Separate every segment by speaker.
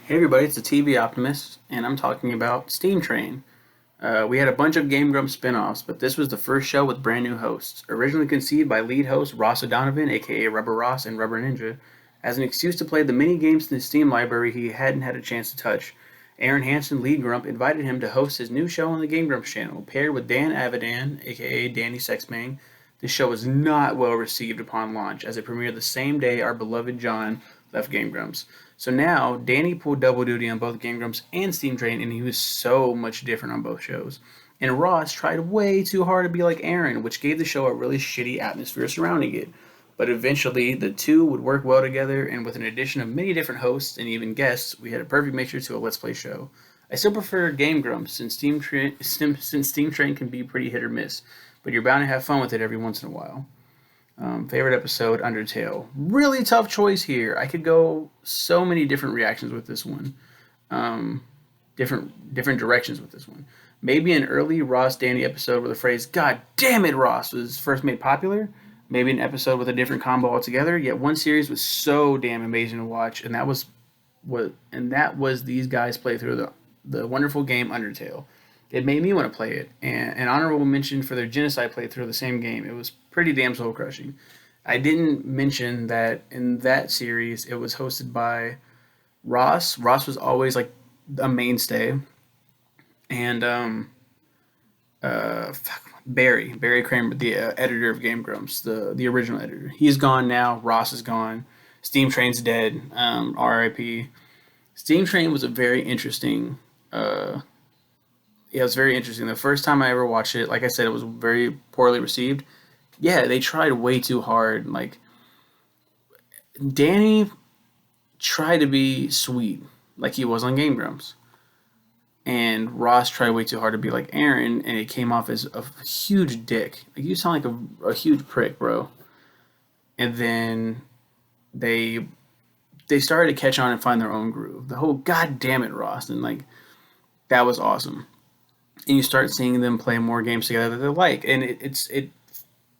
Speaker 1: Hey everybody, it's the TV Optimist, and I'm talking about Steam Train. We had a bunch of Game Grumps spin-offs, but this was the first show with brand new hosts. Originally conceived by lead host Ross O'Donovan, aka Rubber Ross and Rubber Ninja, as an excuse to play the mini games in his Steam library he hadn't had a chance to touch. Aaron Hansen, lead Grump, invited him to host his new show on the Game Grumps channel, paired with Dan Avidan, aka Danny Sexmang. This show was not well received upon launch, as it premiered the same day our beloved John left Game Grumps. So now, Danny pulled double duty on both Game Grumps and Steam Train, and he was so much different on both shows. And Ross tried way too hard to be like Aaron, which gave the show a really shitty atmosphere surrounding it. But eventually, the two would work well together, and with an addition of many different hosts and even guests, we had a perfect mixture to a Let's Play show. I still prefer Game Grumps, since since Steam Train can be pretty hit or miss, but you're bound to have fun with it every once in a while. Favorite episode, Undertale. Really tough choice here. I could go so many different reactions with this one. Different directions with this one. Maybe an early Ross Danny episode where the phrase "God damn it, Ross" was first made popular. Maybe an episode with a different combo altogether. Yet one series was so damn amazing to watch, and that was these guys play through the wonderful game Undertale. It made me want to play it, and an honorable mention for their genocide playthrough of the same game. It was pretty damn soul crushing. I didn't mention that in that series it was hosted by Ross. Ross was always like a mainstay, and Barry Kramer, the editor of Game Grumps, the original editor. He's gone now. Ross is gone. Steam Train's dead. R.I.P. Steam Train was a very interesting. Yeah, it was very interesting. The first time I ever watched it, like I said, it was very poorly received. Yeah, they tried way too hard. Like Danny tried to be sweet, like he was on Game Grumps, and Ross tried way too hard to be like Aaron, and it came off as a huge dick. Like you sound like a huge prick, bro. And then they they started to catch on and find their own groove. The whole "God damn it, Ross," and like that was awesome. And you start seeing them play more games together that they like, and it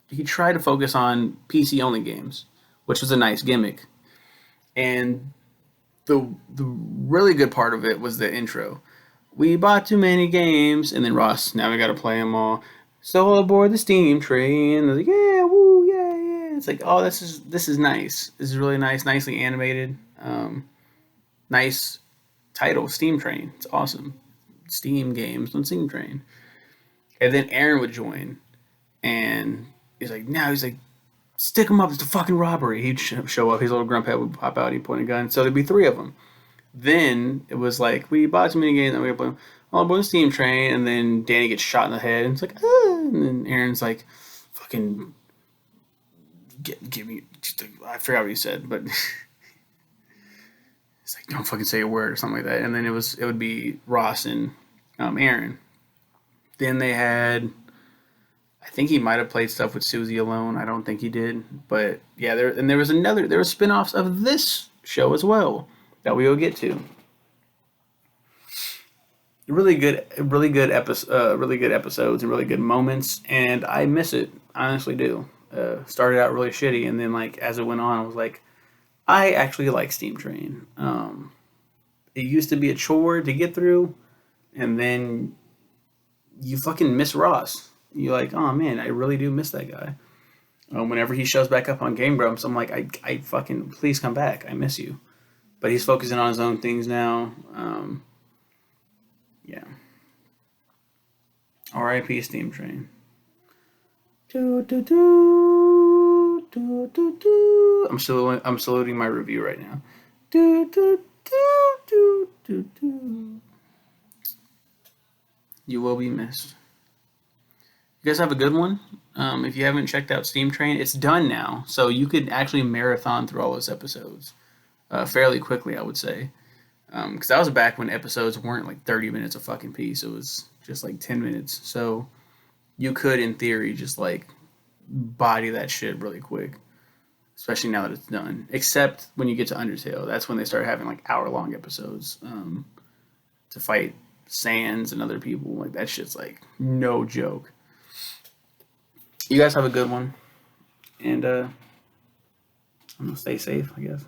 Speaker 1: he tried to focus on PC only games, which was a nice gimmick. And the really good part of it was the intro. We bought too many games, and then Ross. Now we got to play them all. So aboard the Steam train. Like, yeah, woo, yeah, yeah. It's like, oh, this is nice. This is really nice, nicely animated. Nice title, Steam Train. It's awesome. Steam games on Steam Train. And then Aaron would join, and he's like, stick him up. It's a fucking robbery. He'd show up. His little grump head would pop out. He'd point a gun. So there'd be three of them. Then it was like, we bought too many games, and we play all aboard the Steam Train, and then Danny gets shot in the head, and it's like, ah, and then Aaron's like, fucking, give me, I forgot what he said, but it's like, don't fucking say a word or something like that. And then it would be Ross and Aaron. Then they had, I think he might have played stuff with Susie alone. I don't think he did, but yeah, there were spin-offs of this show as well that we will get to. Really good episodes and really good moments, and I miss it. I honestly do. Started out really shitty, and then like as it went on, I was like, I actually like Steam Train. It used to be a chore to get through, and then you fucking miss Ross. You're like, oh man, I really do miss that guy. Whenever he shows back up on Game Grumps, I'm like, I fucking please come back. I miss you. But he's focusing on his own things now. Yeah. R.I.P. Steam Train. Do, do, do, do, do, do. I'm saluting my review right now. Do, do, do, do, do, do. You will be missed. You guys have a good one. If you haven't checked out Steam Train, it's done now, so you could actually marathon through all those episodes fairly quickly, I would say. Because that was back when episodes weren't like 30 minutes a fucking piece. It was just like 10 minutes. So you could, in theory, just like body that shit really quick. Especially now that it's done. Except when you get to Undertale. That's when they start having like hour-long episodes to fight Sans and other people. Like that shit's like no joke. You guys have a good one. And I'm going to stay safe, I guess.